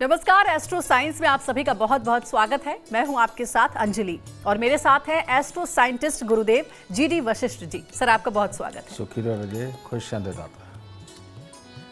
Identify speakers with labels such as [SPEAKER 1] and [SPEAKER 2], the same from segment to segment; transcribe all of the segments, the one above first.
[SPEAKER 1] नमस्कार, astro science में आप सभी का बहुत बहुत स्वागत है। मैं हूं आपके साथ अंजलि और मेरे साथ है एस्ट्रो साइंटिस्ट गुरुदेव जीडी वशिष्ठ जी। सर, आपका बहुत स्वागत है।
[SPEAKER 2] सुखी रहे, खुश दाता।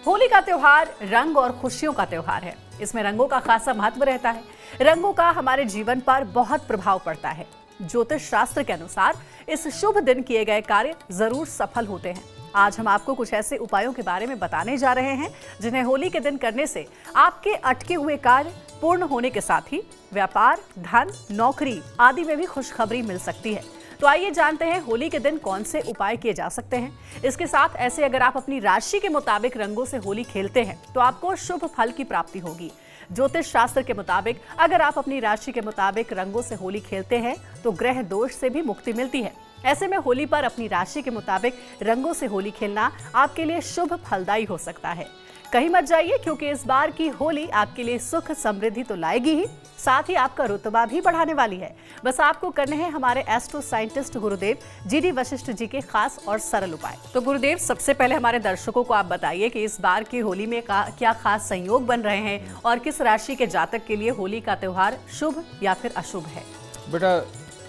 [SPEAKER 1] होली का त्योहार रंग और खुशियों का त्योहार है। इसमें रंगों का खासा महत्व रहता है। रंगों का हमारे जीवन पर बहुत प्रभाव पड़ता है। ज्योतिष शास्त्र के अनुसार इस शुभ दिन किए गए कार्य जरूर सफल होते हैं। आज हम आपको कुछ ऐसे उपायों के बारे में बताने जा रहे हैं जिन्हें होली के दिन करने से आपके अटके हुए कार्य पूर्ण होने के साथ ही व्यापार, धन, नौकरी आदि में भी खुशखबरी मिल सकती है। तो आइए जानते हैं होली के दिन कौन से उपाय किए जा सकते हैं। इसके साथ ऐसे अगर आप अपनी राशि के मुताबिक रंगों से होली खेलते हैं तो आपको शुभ फल की प्राप्ति होगी। ज्योतिष शास्त्र के मुताबिक अगर आप अपनी राशि के मुताबिक रंगों से होली खेलते हैं तो ग्रह दोष से भी मुक्ति मिलती है। ऐसे में होली पर अपनी राशि के मुताबिक रंगों से होली खेलना आपके लिए शुभ फलदायी हो सकता है। कहीं मत जाइए, क्योंकि इस बार की होली आपके लिए सुख समृद्धि तो लाएगी ही, साथ ही आपका रुतबा भी बढ़ाने वाली है। बस आपको करने हैं हमारे एस्ट्रो साइंटिस्ट गुरुदेव जीडी वशिष्ठ जी के खास और सरल उपाय। तो गुरुदेव, सबसे पहले हमारे दर्शकों को आप बताइए कि इस बार की होली में क्या खास संयोग बन रहे हैं और किस राशि के जातक के लिए होली का त्योहार शुभ या फिर अशुभ है।
[SPEAKER 2] बेटा,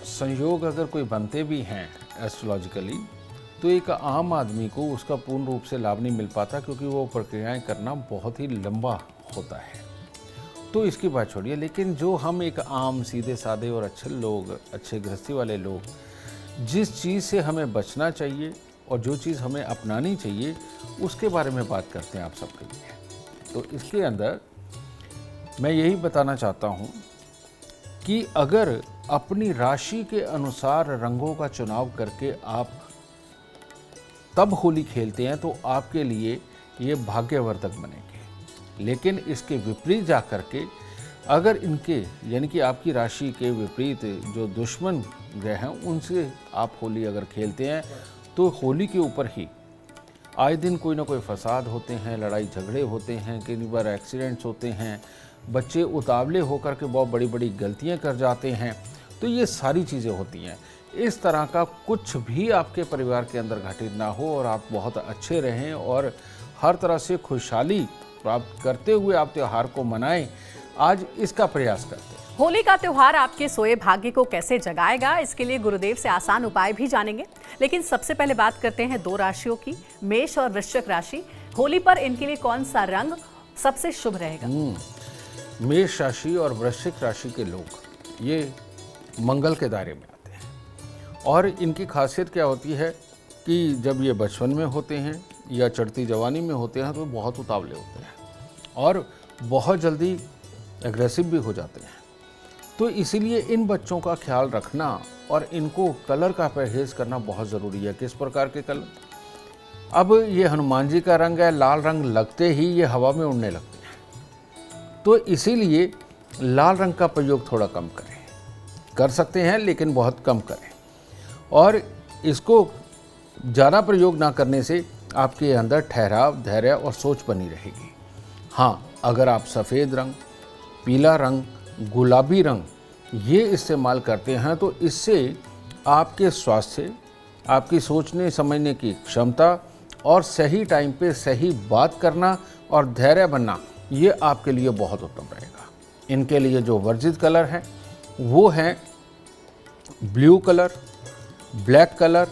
[SPEAKER 2] संयोग अगर कोई बनते भी हैं एस्ट्रोलॉजिकली तो एक आम आदमी को उसका पूर्ण रूप से लाभ नहीं मिल पाता, क्योंकि वो प्रक्रियाएं करना बहुत ही लंबा होता है। तो इसकी बात छोड़िए, लेकिन जो हम एक आम सीधे साधे और अच्छे लोग, अच्छे गृहस्थी वाले लोग, जिस चीज़ से हमें बचना चाहिए और जो चीज़ हमें अपनानी चाहिए उसके बारे में बात करते हैं आप सबके लिए। तो इसके अंदर मैं यही बताना चाहता हूँ कि अगर अपनी राशि के अनुसार रंगों का चुनाव करके आप तब होली खेलते हैं तो आपके लिए ये भाग्यवर्धक बनेंगे। लेकिन इसके विपरीत जा कर के अगर इनके यानी कि आपकी राशि के विपरीत जो दुश्मन ग्रह हैं उनसे आप होली अगर खेलते हैं तो होली के ऊपर ही आए दिन कोई ना कोई फसाद होते हैं, लड़ाई झगड़े होते हैं, कई बार एक्सीडेंट्स होते हैं, बच्चे उतावले होकर के बहुत बड़ी बड़ी गलतियां कर जाते हैं। तो ये सारी चीज़ें होती हैं। इस तरह का कुछ भी आपके परिवार के अंदर घटित ना हो और आप बहुत अच्छे रहें और हर तरह से खुशहाली प्राप्त करते हुए आप त्यौहार को मनाएं, आज इसका प्रयास करते हैं।
[SPEAKER 1] होली का त्योहार आपके सोए भाग्य को कैसे जगाएगा, इसके लिए गुरुदेव से आसान उपाय भी जानेंगे। लेकिन सबसे पहले बात करते हैं दो राशियों की, मेष और वृश्चिक राशि। होली पर इनके लिए कौन सा रंग सबसे शुभ रहेगा?
[SPEAKER 2] मेष राशि और वृश्चिक राशि के लोग ये मंगल के दायरे में आते हैं और इनकी खासियत क्या होती है कि जब ये बचपन में होते हैं या चढ़ती जवानी में होते हैं तो बहुत उतावले होते हैं और बहुत जल्दी एग्रेसिव भी हो जाते हैं। तो इसीलिए इन बच्चों का ख्याल रखना और इनको कलर का परहेज़ करना बहुत ज़रूरी है। किस प्रकार के कलर? अब ये हनुमान जी का रंग है, लाल रंग लगते ही ये हवा में उड़ने लगते हैं। तो इसीलिए लाल रंग का प्रयोग थोड़ा कम करें, कर सकते हैं लेकिन बहुत कम करें। और इसको ज़्यादा प्रयोग ना करने से आपके अंदर ठहराव, धैर्य और सोच बनी रहेगी। हाँ, अगर आप सफ़ेद रंग, पीला रंग, गुलाबी रंग ये इस्तेमाल करते हैं तो इससे आपके स्वास्थ्य, आपकी सोचने समझने की क्षमता और सही टाइम पे सही बात करना और धैर्य बनना ये आपके लिए बहुत उत्तम रहेगा। इनके लिए जो वर्जित कलर हैं वो हैं blue colour, black colour,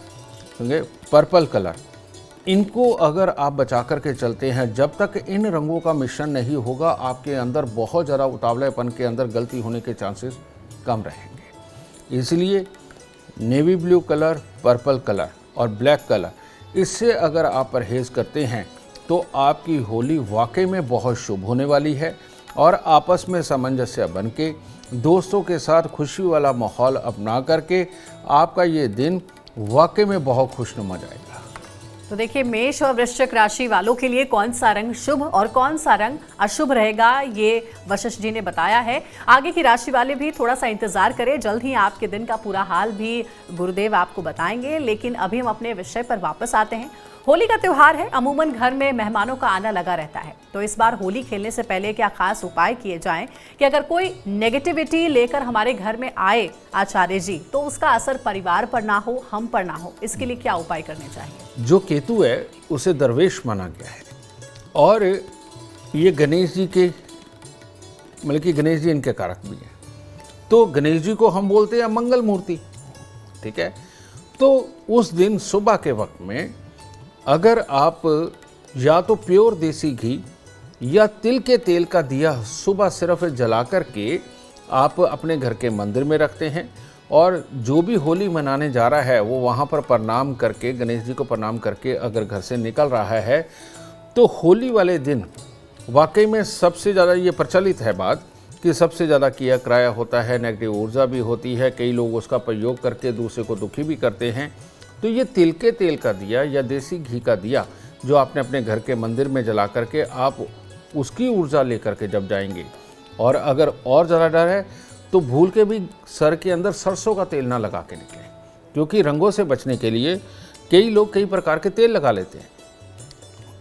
[SPEAKER 2] purple colour. इनको अगर आप बचा कर के चलते हैं, जब तक इन रंगों का मिश्रण नहीं होगा आपके अंदर बहुत ज़्यादा उतावलेपन के अंदर गलती होने के चांसेस कम रहेंगे। इसलिए navy blue colour, purple colour और ब्लैक कलर, इससे अगर आप परहेज़ करते हैं तो आपकी होली वाकई में बहुत शुभ होने वाली है और आपस में सामंजस्य बन के दोस्तों के साथ खुशी वाला माहौल अपना करके आपका ये दिन वाकई में बहुत खुशनुमा जाएगा।
[SPEAKER 1] तो देखिए, मेष और वृश्चिक राशि वालों के लिए कौन सा रंग शुभ और कौन सा रंग अशुभ रहेगा ये वशिष्ठ जी ने बताया है। आगे की राशि वाले भी थोड़ा सा इंतजार करें, जल्द ही आपके दिन का पूरा हाल भी गुरुदेव आपको बताएंगे। लेकिन अभी हम अपने विषय पर वापस आते हैं। होली का त्योहार है, अमूमन घर में मेहमानों का आना लगा रहता है। तो इस बार होली खेलने से पहले क्या खास उपाय किए जाएं कि अगर कोई नेगेटिविटी लेकर हमारे घर में आए आचार्य जी, तो उसका असर परिवार पर ना हो, हम पर ना हो, इसके लिए क्या उपाय करने चाहिए?
[SPEAKER 2] जो केतु है उसे दरवेश माना गया है और ये गणेश जी के मतलब कि गणेश जी इनके कारक भी हैं। तो गणेश जी को हम बोलते हैं मंगल मूर्ति, ठीक है। तो उस दिन सुबह के वक्त में अगर आप या तो प्योर देसी घी या तिल के तेल का दिया सुबह सिर्फ जला कर के आप अपने घर के मंदिर में रखते हैं, और जो भी होली मनाने जा रहा है वो वहाँ पर प्रणाम करके, गणेश जी को प्रणाम करके अगर घर से निकल रहा है, तो होली वाले दिन वाकई में सबसे ज़्यादा ये प्रचलित है बात कि सबसे ज़्यादा किया कराया होता है, नेगेटिव ऊर्जा भी होती है, कई लोग उसका प्रयोग करके दूसरे को दुखी भी करते हैं। तो ये तिल के तेल का दिया या देसी घी का दिया जो आपने अपने घर के मंदिर में जला करके आप उसकी ऊर्जा लेकर के जब जाएंगे, और अगर और ज़्यादा डर है तो भूल के भी सर के अंदर सरसों का तेल ना लगा के निकलें, क्योंकि रंगों से बचने के लिए कई लोग कई प्रकार के तेल लगा लेते हैं।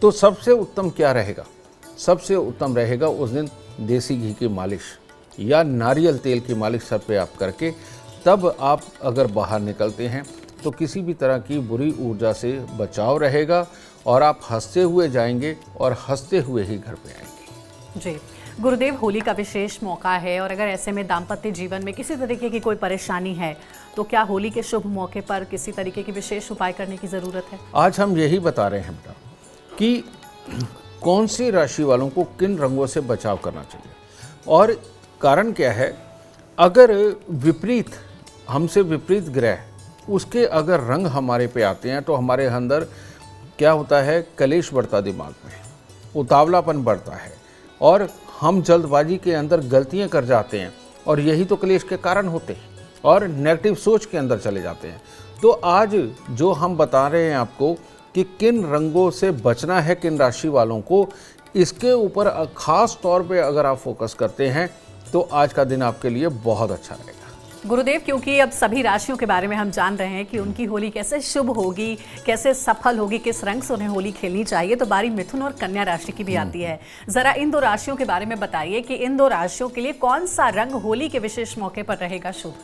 [SPEAKER 2] तो सबसे उत्तम क्या रहेगा? सबसे उत्तम रहेगा उस दिन देसी घी की मालिश या नारियल तेल की मालिश सर पे आप करके तब आप अगर बाहर निकलते हैं तो किसी भी तरह की बुरी ऊर्जा से बचाव रहेगा और आप हंसते हुए जाएंगे और हंसते हुए ही घर पे आएंगे।
[SPEAKER 1] जी गुरुदेव, होली का विशेष मौका है और अगर ऐसे में दाम्पत्य जीवन में किसी तरीके की कोई परेशानी है तो क्या होली के शुभ मौके पर किसी तरीके की विशेष उपाय करने की ज़रूरत है?
[SPEAKER 2] आज हम यही बता रहे हैं बेटा कि कौन सी राशि वालों को किन रंगों से बचाव करना चाहिए, और कारण क्या है। अगर विपरीत, हमसे विपरीत ग्रह उसके अगर रंग हमारे पे आते हैं तो हमारे अंदर क्या होता है, कलेश बढ़ता, दिमाग में उतावलापन बढ़ता है और हम जल्दबाजी के अंदर गलतियां कर जाते हैं, और यही तो क्लेश के कारण होते हैं और नेगेटिव सोच के अंदर चले जाते हैं। तो आज जो हम बता रहे हैं आपको कि किन रंगों से बचना है किन राशि वालों को, इसके ऊपर खास तौर पे अगर आप फोकस करते हैं तो आज का दिन आपके लिए बहुत अच्छा रहेगा।
[SPEAKER 1] गुरुदेव, क्योंकि अब सभी राशियों के बारे में हम जान रहे हैं कि उनकी होली कैसे शुभ होगी, कैसे सफल होगी, किस रंग से उन्हें होली खेलनी चाहिए, तो बारी मिथुन और कन्या राशि की भी आती है। जरा इन दो राशियों के बारे में बताइए कि इन दो राशियों के लिए कौन सा रंग होली के विशेष मौके पर रहेगा शुभ?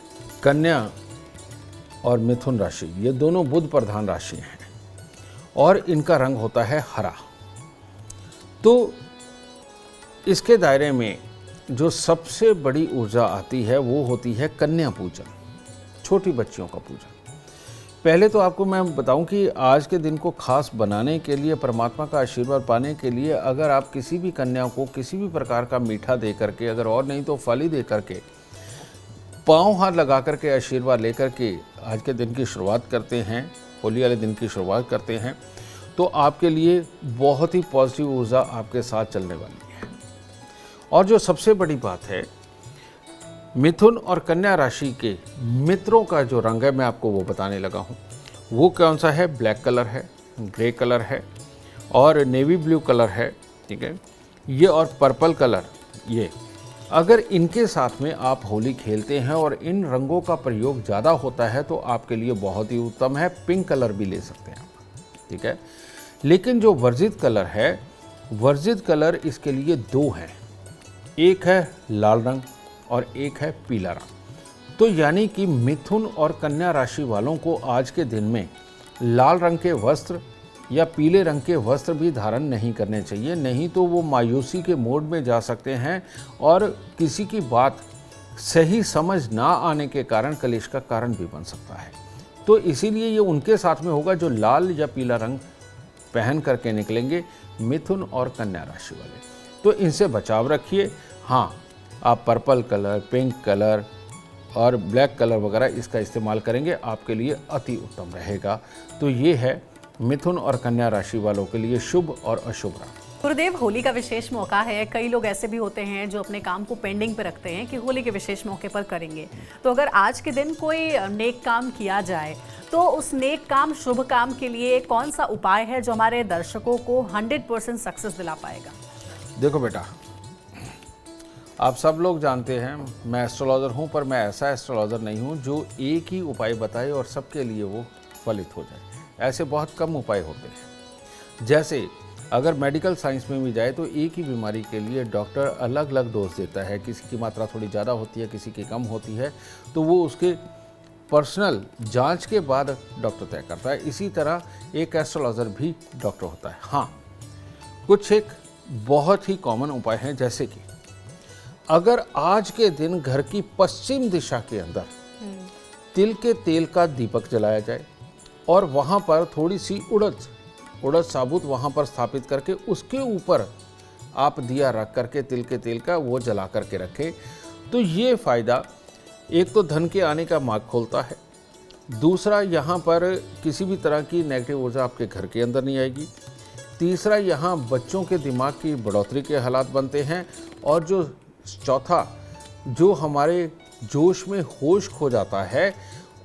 [SPEAKER 2] कन्या और मिथुन राशि ये दोनों बुध प्रधान राशि हैं और इनका रंग होता है हरा। तो इसके दायरे में जो सबसे बड़ी ऊर्जा आती है वो होती है कन्या पूजन, छोटी बच्चियों का पूजन। पहले तो आपको मैं बताऊं कि आज के दिन को खास बनाने के लिए, परमात्मा का आशीर्वाद पाने के लिए, अगर आप किसी भी कन्या को किसी भी प्रकार का मीठा दे करके, अगर और नहीं तो फल ही दे करके, पाँव हाथ लगा करके आशीर्वाद लेकर के आज के दिन की शुरुआत करते हैं, होली वाले दिन की शुरुआत करते हैं, तो आपके लिए बहुत ही पॉजिटिव ऊर्जा आपके साथ चलने वाली है। और जो सबसे बड़ी बात है, मिथुन और कन्या राशि के मित्रों का जो रंग है मैं आपको वो बताने लगा हूँ। वो कौन सा है? ब्लैक कलर है, ग्रे कलर है और नेवी ब्लू कलर है, ठीक है, ये और पर्पल कलर। ये अगर इनके साथ में आप होली खेलते हैं और इन रंगों का प्रयोग ज़्यादा होता है तो आपके लिए बहुत ही उत्तम है। पिंक कलर भी ले सकते हैं आप, ठीक है। लेकिन जो वर्जित कलर है, वर्जित कलर इसके लिए दो हैं, एक है लाल रंग और एक है पीला रंग। तो यानी कि मिथुन और कन्या राशि वालों को आज के दिन में लाल रंग के वस्त्र या पीले रंग के वस्त्र भी धारण नहीं करने चाहिए, नहीं तो वो मायूसी के मोड में जा सकते हैं और किसी की बात सही समझ ना आने के कारण कलेश का कारण भी बन सकता है। तो इसीलिए ये उनके साथ में होगा जो लाल या पीला रंग पहन करके निकलेंगे, मिथुन और कन्या राशि वाले। तो इनसे बचाव रखिए। हाँ, आप पर्पल कलर, पिंक कलर और ब्लैक कलर वगैरह इसका इस्तेमाल करेंगे, आपके लिए अति उत्तम रहेगा। तो ये है मिथुन और कन्या राशि वालों के लिए शुभ और अशुभ रंग।
[SPEAKER 1] गुरुदेव, होली का विशेष मौका है, कई लोग ऐसे भी होते हैं जो अपने काम को पेंडिंग पे रखते हैं कि होली के विशेष मौके पर करेंगे। तो अगर आज के दिन कोई नेक काम किया जाए तो उस नेक काम, शुभ काम के लिए कौन सा उपाय है जो हमारे दर्शकों को 100% सक्सेस दिला पाएगा?
[SPEAKER 2] देखो बेटा, आप सब लोग जानते हैं मैं एस्ट्रोलॉजर हूँ, पर मैं ऐसा एस्ट्रोलॉजर नहीं हूँ जो एक ही उपाय बताए और सबके लिए वो फलित हो जाए। ऐसे बहुत कम उपाय होते हैं। जैसे अगर मेडिकल साइंस में भी जाए तो एक ही बीमारी के लिए डॉक्टर अलग अलग डोज देता है, किसी की मात्रा थोड़ी ज़्यादा होती है, किसी की कम होती है, तो वो उसके पर्सनल जांच के बाद डॉक्टर तय करता है। इसी तरह एक एस्ट्रोलॉजर भी डॉक्टर होता है। हाँ, कुछ एक बहुत ही कॉमन उपाय हैं, जैसे कि अगर आज के दिन घर की पश्चिम दिशा के अंदर तिल के तेल का दीपक जलाया जाए और वहाँ पर थोड़ी सी उड़द साबुत वहाँ पर स्थापित करके उसके ऊपर आप दिया रख करके तिल के तेल का वो जला करके रखें, तो ये फ़ायदा एक तो धन के आने का मार्ग खोलता है, दूसरा यहाँ पर किसी भी तरह की नेगेटिव ऊर्जा आपके घर के अंदर नहीं आएगी, तीसरा यहाँ बच्चों के दिमाग की बढ़ोतरी के हालात बनते हैं, और जो चौथा जो हमारे जोश में होश खो जाता है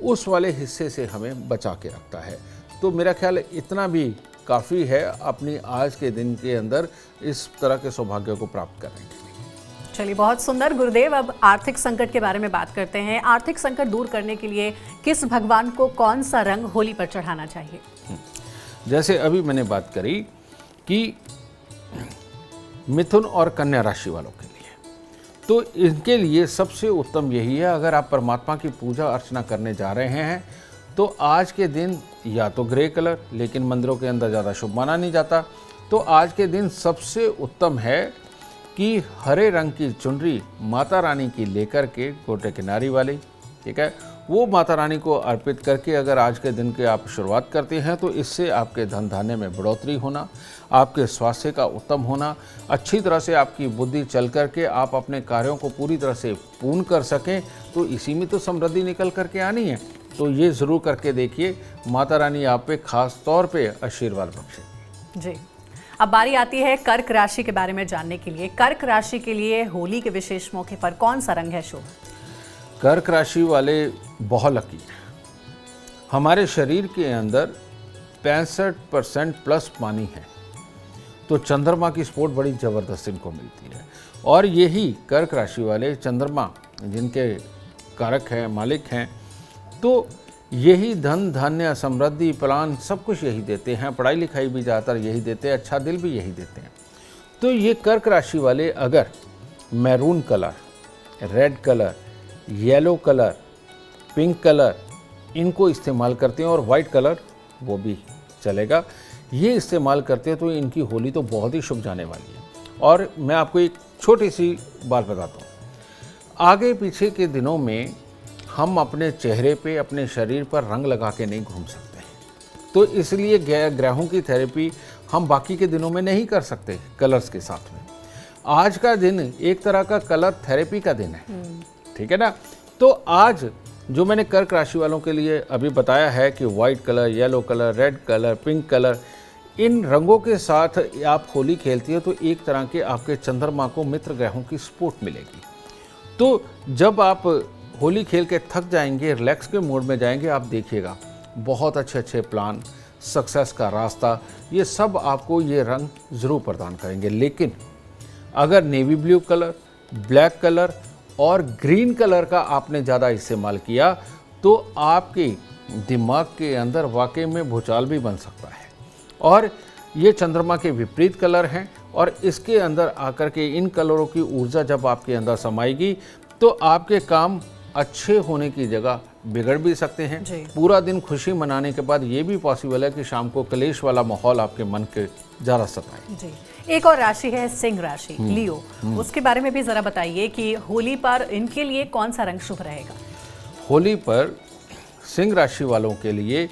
[SPEAKER 2] उस वाले हिस्से से हमें बचा के रखता है। तो मेरा ख्याल इतना भी काफ़ी है अपनी आज के दिन के अंदर इस तरह के सौभाग्य को प्राप्त करने के लिए।
[SPEAKER 1] चलिए, बहुत सुंदर गुरुदेव। अब आर्थिक संकट के बारे में बात करते हैं। आर्थिक संकट दूर करने के लिए किस भगवान को कौन सा रंग होली पर चढ़ाना चाहिए?
[SPEAKER 2] जैसे अभी मैंने बात करी कि मिथुन और कन्या राशि वालों के लिए, तो इनके लिए सबसे उत्तम यही है, अगर आप परमात्मा की पूजा अर्चना करने जा रहे हैं तो आज के दिन या तो ग्रे कलर, लेकिन मंदिरों के अंदर ज़्यादा शुभ माना नहीं जाता, तो आज के दिन सबसे उत्तम है कि हरे रंग की चुनरी माता रानी की लेकर के गोटे किनारी वाली, ठीक है, वो माता रानी को अर्पित करके अगर आज के दिन की आप शुरुआत करते हैं तो इससे आपके धन धान्य में बढ़ोतरी होना, आपके स्वास्थ्य का उत्तम होना, अच्छी तरह से आपकी बुद्धि चल करके आप अपने कार्यों को पूरी तरह से पूर्ण कर सकें, तो इसी में तो समृद्धि निकल करके आनी है। तो ये ज़रूर करके देखिए, माता रानी आप पे खास तौर पे आशीर्वाद बख्शे।
[SPEAKER 1] जी, अब बारी आती है कर्क राशि के बारे में जानने के लिए। कर्क राशि के लिए होली के विशेष मौके पर कौन सा रंग है शुभ?
[SPEAKER 2] कर्क राशि वाले बहुत लकी हैं। हमारे शरीर के अंदर 65% प्लस पानी है, तो चंद्रमा की सपोर्ट बड़ी ज़बरदस्त इनको मिलती है, और यही कर्क राशि वाले चंद्रमा जिनके कारक हैं, मालिक हैं, तो यही धन धान्य समृद्धि प्लान सब कुछ यही देते हैं, पढ़ाई लिखाई भी ज़्यादातर यही देते हैं, अच्छा दिल भी यही देते हैं। तो ये कर्क राशि वाले अगर maroon colour, red colour, yellow colour, pink colour इनको इस्तेमाल करते हैं, और वाइट कलर वो भी चलेगा, ये इस्तेमाल करते हैं, तो इनकी होली तो बहुत ही शुभ जाने वाली है। और मैं आपको एक छोटी सी बात बताता हूँ, आगे पीछे के दिनों में हम अपने चेहरे पे, अपने शरीर पर रंग लगा के नहीं घूम सकते, तो इसलिए ग्रहों की थेरेपी हम बाकी के दिनों में नहीं कर सकते कलर्स के साथ में। आज का दिन एक तरह का कलर थेरेपी का दिन है, ठीक है ना। तो आज जो मैंने कर्क राशि वालों के लिए अभी बताया है कि white colour, yellow colour, red colour, pink colour, इन रंगों के साथ आप होली खेलती हो तो एक तरह के आपके चंद्रमा को मित्र ग्रहों की सपोर्ट मिलेगी। तो जब आप होली खेल के थक जाएंगे, रिलैक्स के मूड में जाएंगे, आप देखिएगा बहुत अच्छे अच्छे प्लान, सक्सेस का रास्ता, ये सब आपको ये रंग ज़रूर प्रदान करेंगे। लेकिन अगर navy blue colour, black colour और ग्रीन कलर का आपने ज़्यादा इस्तेमाल किया तो आपके दिमाग के अंदर वाकई में भूचाल भी बन सकता है। और ये चंद्रमा के विपरीत कलर हैं, और इसके अंदर आकर के इन कलरों की ऊर्जा जब आपके अंदर समाएगी तो आपके काम अच्छे होने की जगह बिगड़ भी सकते हैं। पूरा दिन खुशी मनाने के बाद ये भी पॉसिबल है कि शाम को क्लेश वाला माहौल आपके मन के ज़्यादा सताए।
[SPEAKER 1] जी, एक और राशि है सिंह राशि, लियो, उसके बारे में भी ज़रा बताइए कि होली पर इनके लिए कौन सा रंग शुभ रहेगा?
[SPEAKER 2] होली पर सिंह राशि वालों के लिए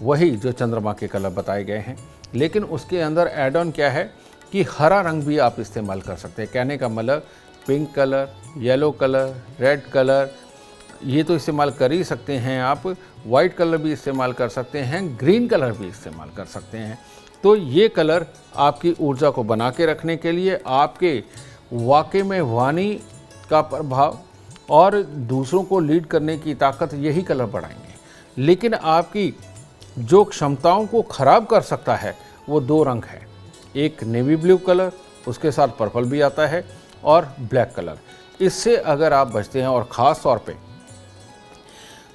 [SPEAKER 2] वही जो चंद्रमा के कलर बताए गए हैं, लेकिन उसके अंदर एड ऑन क्या है कि हरा रंग भी आप इस्तेमाल कर सकते हैं। कहने का मतलब pink colour, yellow colour, red colour ये तो इस्तेमाल कर ही सकते हैं आप, वाइट कलर भी इस्तेमाल कर सकते हैं, ग्रीन कलर भी इस्तेमाल कर सकते हैं। तो ये कलर आपकी ऊर्जा को बना के रखने के लिए, आपके वाकई में वाणी का प्रभाव और दूसरों को लीड करने की ताकत यही कलर बढ़ाएंगे। लेकिन आपकी जो क्षमताओं को ख़राब कर सकता है वो दो रंग है, एक नेवी ब्लू कलर, उसके साथ पर्पल भी आता है, और ब्लैक कलर। इससे अगर आप बचते हैं, और ख़ास तौर पे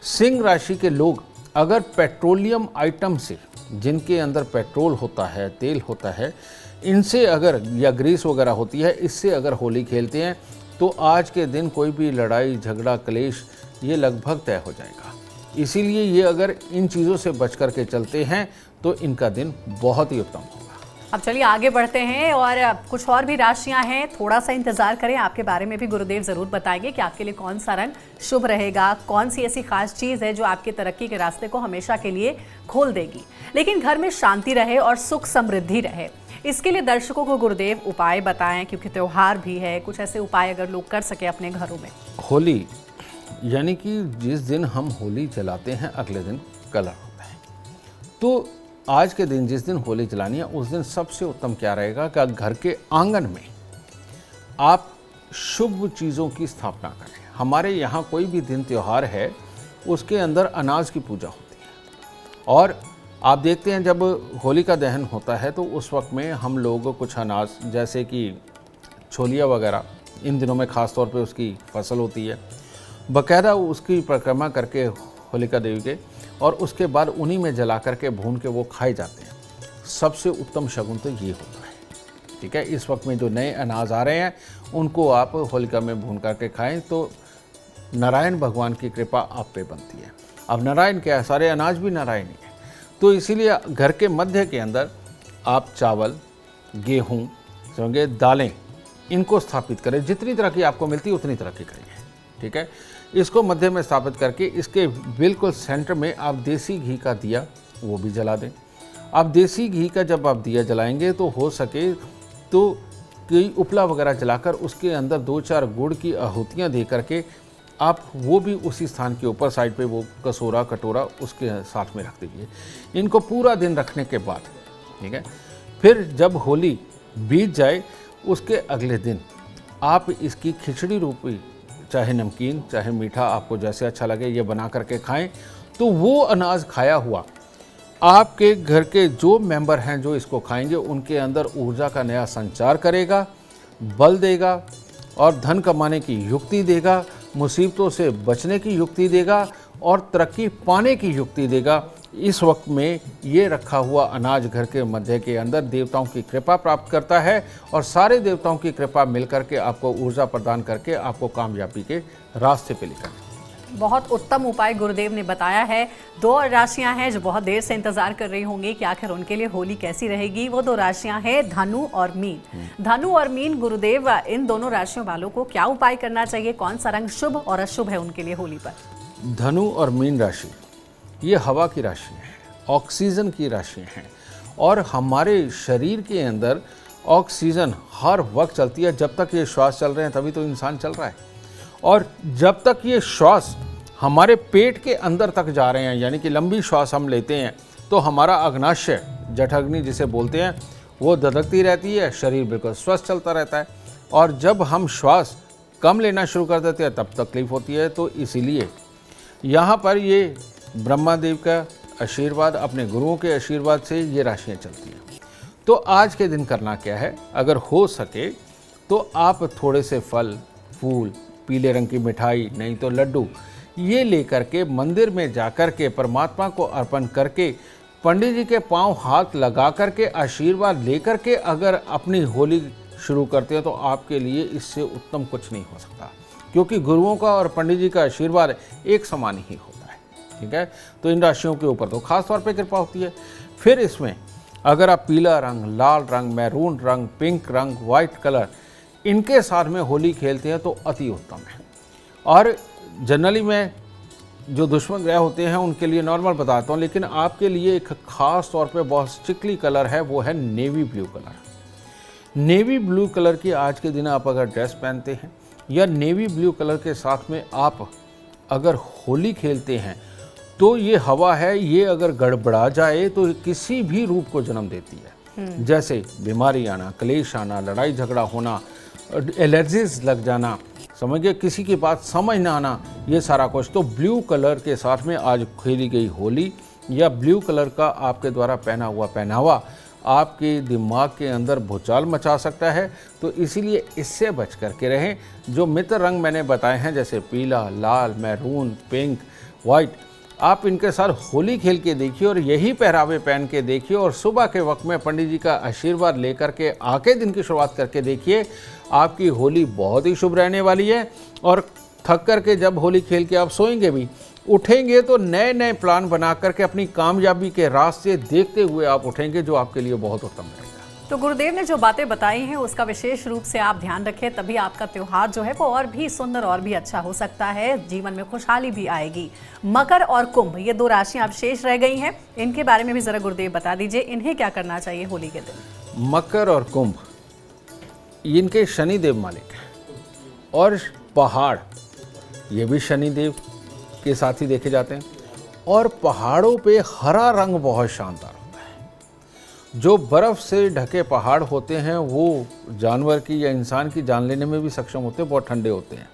[SPEAKER 2] सिंह राशि के लोग अगर पेट्रोलियम आइटम से, जिनके अंदर पेट्रोल होता है, तेल होता है, इनसे अगर, या ग्रीस वगैरह होती है, इससे अगर होली खेलते हैं तो आज के दिन कोई भी लड़ाई झगड़ा क्लेश ये लगभग तय हो जाएगा। इसीलिए ये अगर इन चीज़ों से बच कर के चलते हैं तो इनका दिन बहुत ही उत्तम होगा।
[SPEAKER 1] अब चलिए आगे बढ़ते हैं और कुछ और भी राशियां हैं, थोड़ा सा इंतजार करें, आपके बारे में भी गुरुदेव जरूर बताएंगे कि आपके लिए कौन सा रंग शुभ रहेगा, कौन सी ऐसी खास चीज है जो आपकी तरक्की के रास्ते को हमेशा के लिए खोल देगी। लेकिन घर में शांति रहे और सुख समृद्धि रहे, इसके लिए दर्शकों को गुरुदेव उपाय बताएं, क्योंकि त्योहार भी है, कुछ ऐसे उपाय अगर लोग कर सके अपने घरों में।
[SPEAKER 2] होली यानी कि जिस दिन हम होली जलाते हैं अगले दिन कलर होता है। तो आज के दिन जिस दिन होली जलानी है उस दिन सबसे उत्तम क्या रहेगा कि घर के आंगन में आप शुभ चीज़ों की स्थापना करें। हमारे यहाँ कोई भी दिन त्यौहार है उसके अंदर अनाज की पूजा होती है, और आप देखते हैं जब होली का दहन होता है तो उस वक्त में हम लोग कुछ अनाज जैसे कि छोलिया वगैरह, इन दिनों में ख़ास तौर पे उसकी फसल होती है, बाकायदा उसकी परिक्रमा करके होलिका देवी के, और उसके बाद उन्हीं में जला करके भून के वो खाए जाते हैं। सबसे उत्तम शगुन तो ये होता है। ठीक है, इस वक्त में जो नए अनाज आ रहे हैं उनको आप होलिका में भून करके खाएं तो नारायण भगवान की कृपा आप पे बनती है। अब नारायण क्या है, सारे अनाज भी नारायण ही है। तो इसीलिए घर के मध्य के अंदर आप चावल, गेहूँ, समझे, दालें, इनको स्थापित करें। जितनी तरह की आपको मिलती है उतनी तरह की करिए। ठीक है, इसको मध्य में स्थापित करके इसके बिल्कुल सेंटर में आप देसी घी का दिया वो भी जला दें। आप देसी घी का जब आप दिया जलाएंगे तो हो सके तो कोई उपला वगैरह जलाकर उसके अंदर 2-4 गुड़ की आहुतियाँ दे करके आप वो भी उसी स्थान के ऊपर साइड पे वो कटोरा उसके साथ में रख दीजिए। इनको पूरा दिन रखने के बाद, ठीक है, फिर जब होली बीत जाए उसके अगले दिन आप इसकी खिचड़ी रूपी, चाहे नमकीन चाहे मीठा, आपको जैसे अच्छा लगे, ये बना करके खाएं। तो वो अनाज खाया हुआ आपके घर के जो मेंबर हैं जो इसको खाएंगे उनके अंदर ऊर्जा का नया संचार करेगा, बल देगा और धन कमाने की युक्ति देगा, मुसीबतों से बचने की युक्ति देगा और तरक्की पाने की युक्ति देगा। इस वक्त में ये रखा हुआ अनाज घर के मध्य के अंदर देवताओं की कृपा प्राप्त करता है और सारे देवताओं की कृपा मिलकर के आपको ऊर्जा प्रदान करके आपको कामयाबी के रास्ते पे लेकर।
[SPEAKER 1] बहुत उत्तम उपाय गुरुदेव ने बताया है। 2 राशियां हैं जो बहुत देर से इंतजार कर रही होंगी कि आखिर उनके लिए होली कैसी रहेगी। वो 2 राशियां हैं धनु और मीन। धनु और मीन, गुरुदेव इन दोनों राशियों वालों को क्या उपाय करना चाहिए, कौन सा रंग शुभ और अशुभ है उनके लिए होली पर?
[SPEAKER 2] धनु और मीन राशि ये हवा की राशि है, ऑक्सीजन की राशि हैं, और हमारे शरीर के अंदर ऑक्सीजन हर वक्त चलती है। जब तक ये श्वास चल रहे हैं तभी तो इंसान चल रहा है, और जब तक ये श्वास हमारे पेट के अंदर तक जा रहे हैं, यानी कि लंबी श्वास हम लेते हैं, तो हमारा अग्नाशय, जठराग्नि जिसे बोलते हैं, वो धधकती रहती है, शरीर बिल्कुल स्वस्थ चलता रहता है। और जब हम श्वास कम लेना शुरू कर देते हैं तब तकलीफ होती है। तो इसीलिए यहाँ पर ये ब्रह्मा देव का आशीर्वाद, अपने गुरुओं के आशीर्वाद से ये राशियाँ चलती हैं। तो आज के दिन करना क्या है, अगर हो सके तो आप थोड़े से फल, फूल, पीले रंग की मिठाई, नहीं तो लड्डू, ये लेकर के मंदिर में जाकर के परमात्मा को अर्पण करके पंडित जी के पांव हाथ लगा करके आशीर्वाद लेकर के अगर अपनी होली शुरू करते हैं तो आपके लिए इससे उत्तम कुछ नहीं हो सकता, क्योंकि गुरुओं का और पंडित जी का आशीर्वाद एक समान ही होता है। ठीक है, तो इन राशियों के ऊपर तो खास तौर पे कृपा होती है। फिर इसमें अगर आप पीला रंग, लाल रंग, मैरून रंग, पिंक रंग, वाइट कलर, इनके साथ में होली खेलते हैं तो अति उत्तम है। और जनरली मैं जो दुश्मन ग्रह होते हैं उनके लिए नॉर्मल बताता हूँ, लेकिन आपके लिए एक खास तौर पे बहुत स्ट्रिक्टली कलर है, वो है navy blue colour. Navy blue colour की आज के दिन आप अगर ड्रेस पहनते हैं या नेवी ब्लू कलर के साथ में आप अगर होली खेलते हैं तो ये हवा है, ये अगर गड़बड़ा जाए तो किसी भी रूप को जन्म देती है। जैसे बीमारी आना, क्लेश आना, लड़ाई झगड़ा होना, एलर्जीज लग जाना, समझिए किसी की बात समझ ना आना, ये सारा कुछ। तो ब्लू कलर के साथ में आज खेली गई होली या ब्लू कलर का आपके द्वारा पहना हुआ पहनावा आपके दिमाग के अंदर भूचाल मचा सकता है। तो इसीलिए इससे बच करके रहें। जो मित्र रंग मैंने बताए हैं जैसे पीला, लाल, मैरून, पिंक, वाइट, आप इनके साथ होली खेल के देखिए और यही पहरावे पहन के देखिए और सुबह के वक्त में पंडित जी का आशीर्वाद लेकर के आके दिन की शुरुआत करके देखिए। आपकी होली बहुत ही शुभ रहने वाली है और थक करके जब होली खेल के आप सोएंगे भी, उठेंगे तो नए नए प्लान बना करके अपनी कामयाबी के रास्ते देखते हुए आप उठेंगे, जो आपके लिए बहुत उत्तम रहेगा।
[SPEAKER 1] तो गुरुदेव ने जो बातें बताई हैं उसका विशेष रूप से आप ध्यान रखें, तभी आपका त्योहार जो है वो और भी सुंदर और भी अच्छा हो सकता है, जीवन में खुशहाली भी आएगी। मकर और कुंभ ये दो राशियां अब शेष रह गई हैं, इनके बारे में भी जरा गुरुदेव बता दीजिए, इन्हें क्या करना चाहिए होली के दिन?
[SPEAKER 2] मकर और कुंभ इनके शनिदेव मालिक हैं और पहाड़ ये भी शनिदेव के साथ ही देखे जाते हैं। और पहाड़ों पे हरा रंग बहुत शानदार होता है। जो बर्फ़ से ढके पहाड़ होते हैं वो जानवर की या इंसान की जान लेने में भी सक्षम होते हैं, बहुत ठंडे होते हैं।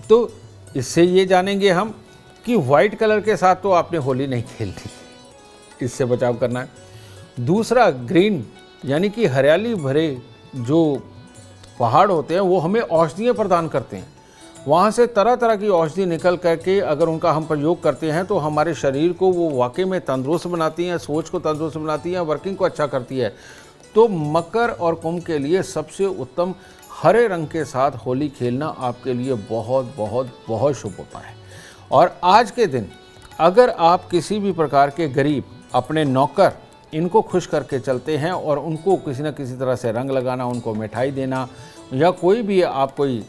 [SPEAKER 2] तो इससे ये जानेंगे हम कि वाइट कलर के साथ तो आपने होली नहीं खेलनी, इससे बचाव करना है। दूसरा, ग्रीन यानी कि हरियाली भरे जो पहाड़ होते हैं वो हमें औषधियाँ प्रदान करते हैं। वहाँ से तरह तरह की औषधि निकल करके अगर उनका हम प्रयोग करते हैं तो हमारे शरीर को वो वाकई में तंदुरुस्त बनाती हैं, सोच को तंदुरुस्त बनाती हैं, वर्किंग को अच्छा करती है। तो मकर और कुंभ के लिए सबसे उत्तम हरे रंग के साथ होली खेलना आपके लिए बहुत बहुत बहुत शुभ होता है। और आज के दिन अगर आप किसी भी प्रकार के गरीब अपने नौकर इनको खुश करके चलते हैं और उनको किसी न किसी तरह से रंग लगाना, उनको मिठाई देना या कोई भी आप कोई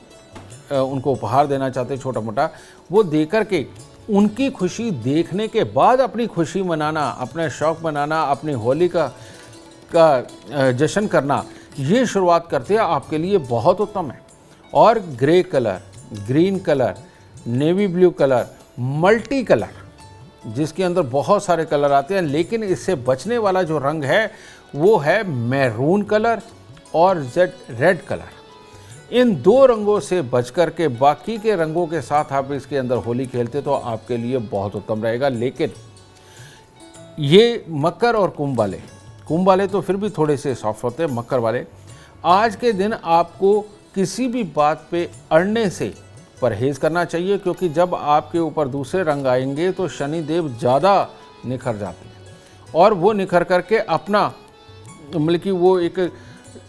[SPEAKER 2] उनको उपहार देना चाहते छोटा मोटा, वो दे कर के उनकी खुशी देखने के बाद अपनी खुशी मनाना, अपना शौक़ मनाना, अपनी होली का जश्न करना, ये शुरुआत करते हैं आपके लिए बहुत उत्तम है। और grey colour, green colour, navy blue colour, multi colour जिसके अंदर बहुत सारे कलर आते हैं, लेकिन इससे बचने वाला जो रंग है वो है मैरून कलर और रेड कलर। इन दो रंगों से बच कर के बाकी के रंगों के साथ आप इसके अंदर होली खेलते तो आपके लिए बहुत उत्तम रहेगा। लेकिन ये मकर और कुंभ वाले तो फिर भी थोड़े से सॉफ्ट होते हैं। मकर वाले आज के दिन आपको किसी भी बात पे अड़ने से परहेज़ करना चाहिए, क्योंकि जब आपके ऊपर दूसरे रंग आएंगे तो शनिदेव ज़्यादा निखर जाते हैं और वो निखर करके अपना मतलब कि वो एक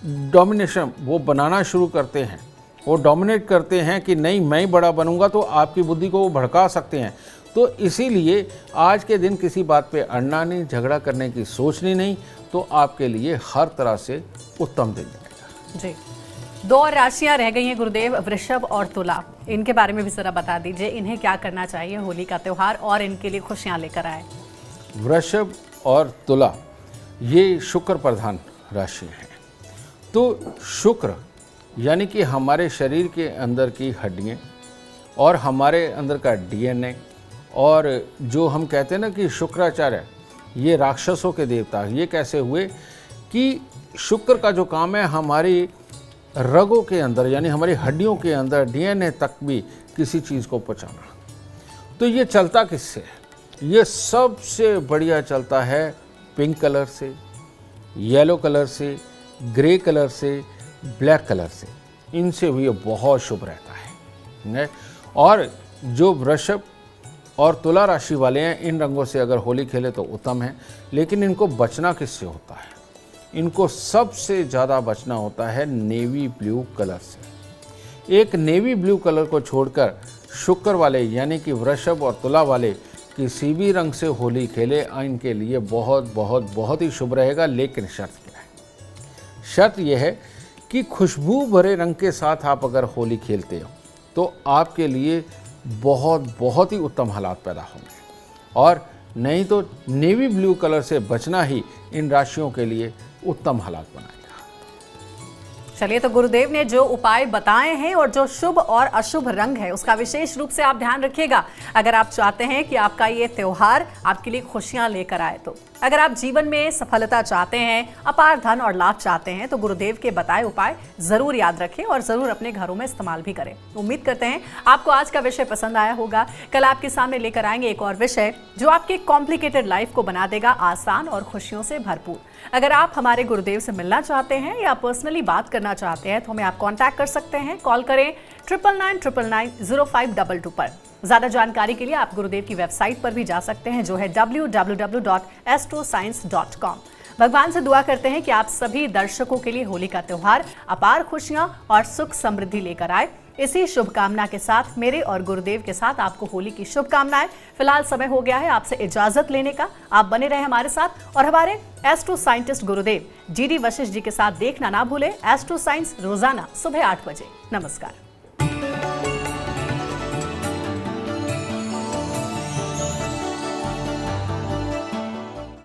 [SPEAKER 2] डोमिनेशन वो बनाना शुरू करते हैं, वो डोमिनेट करते हैं कि नहीं मैं बड़ा बनूंगा, तो आपकी बुद्धि को वो भड़का सकते हैं। तो इसीलिए आज के दिन किसी बात पे अड़ना नहीं, झगड़ा करने की सोचनी नहीं, तो आपके लिए हर तरह से उत्तम दिन रहेगा।
[SPEAKER 1] जी, दो और राशियां रह गई हैं गुरुदेव, वृषभ और तुला, इनके बारे में भी जरा बता दीजिए, इन्हें क्या करना चाहिए होली का त्यौहार और इनके लिए खुशियां लेकर आए?
[SPEAKER 2] वृषभ और तुला ये शुक्र प्रधान राशि है। तो शुक्र यानी कि हमारे शरीर के अंदर की हड्डियाँ और हमारे अंदर का डीएनए, और जो हम कहते हैं ना कि शुक्राचार्य ये राक्षसों के देवता, ये कैसे हुए कि शुक्र का जो काम है हमारी रगों के अंदर यानी हमारी हड्डियों के अंदर डीएनए तक भी किसी चीज़ को पहुँचाना। तो ये चलता किससे है? ये सबसे बढ़िया चलता है पिंक कलर से, येलो कलर से, ग्रे कलर से, ब्लैक कलर से, इनसे भी ये बहुत शुभ रहता है। और जो वृषभ और तुला राशि वाले हैं इन रंगों से अगर होली खेले तो उत्तम है। लेकिन इनको बचना किससे होता है? इनको सबसे ज़्यादा बचना होता है नेवी ब्लू कलर से। एक नेवी ब्लू कलर को छोड़कर शुक्र वाले यानी कि वृषभ और तुला वाले किसी भी रंग से होली खेले इनके लिए बहुत बहुत बहुत ही शुभ रहेगा। लेकिन शर्त क्या है? शर्त यह है कि खुशबू भरे रंग के साथ आप अगर होली खेलते हो तो आपके लिए बहुत बहुत ही उत्तम हालात पैदा होंगे, और नहीं तो नेवी ब्लू कलर से बचना ही इन राशियों के लिए उत्तम हालात बनाएगा।
[SPEAKER 1] चलिए, तो गुरुदेव ने जो उपाय बताए हैं और जो शुभ और अशुभ रंग है उसका विशेष रूप से आप ध्यान रखिएगा अगर आप चाहते हैं कि आपका ये त्योहार आपके लिए खुशियां लेकर आए। तो अगर आप जीवन में सफलता चाहते हैं, अपार धन और लाभ चाहते हैं, तो गुरुदेव के बताए उपाय जरूर याद रखें और जरूर अपने घरों में इस्तेमाल भी करें। उम्मीद करते हैं आपको आज का विषय पसंद आया होगा। कल आपके सामने लेकर आएंगे एक और विषय जो आपके कॉम्प्लिकेटेड लाइफ को बना देगा आसान और खुशियों से भरपूर। अगर आप हमारे गुरुदेव से मिलना चाहते हैं या पर्सनली बात करना चाहते हैं तो हमें आप कांटेक्ट कर सकते हैं। कॉल करें 9999990522 पर। ज्यादा जानकारी के लिए आप गुरुदेव की वेबसाइट पर भी जा सकते हैं जो है www.astroscience.com। भगवान से दुआ करते हैं कि आप सभी दर्शकों के लिए होली का त्योहार अपार खुशियां और सुख समृद्धि लेकर आए। इसी शुभकामना के साथ मेरे और गुरुदेव के साथ आपको होली की शुभकामनाएं। फिलहाल समय हो गया है आपसे इजाजत लेने का। आप बने रहे हमारे साथ और हमारे एस्ट्रो साइंटिस्ट गुरुदेव GD वशिष्ठ जी के साथ देखना ना भूलें एस्ट्रो साइंस रोजाना सुबह 8 बजे। नमस्कार।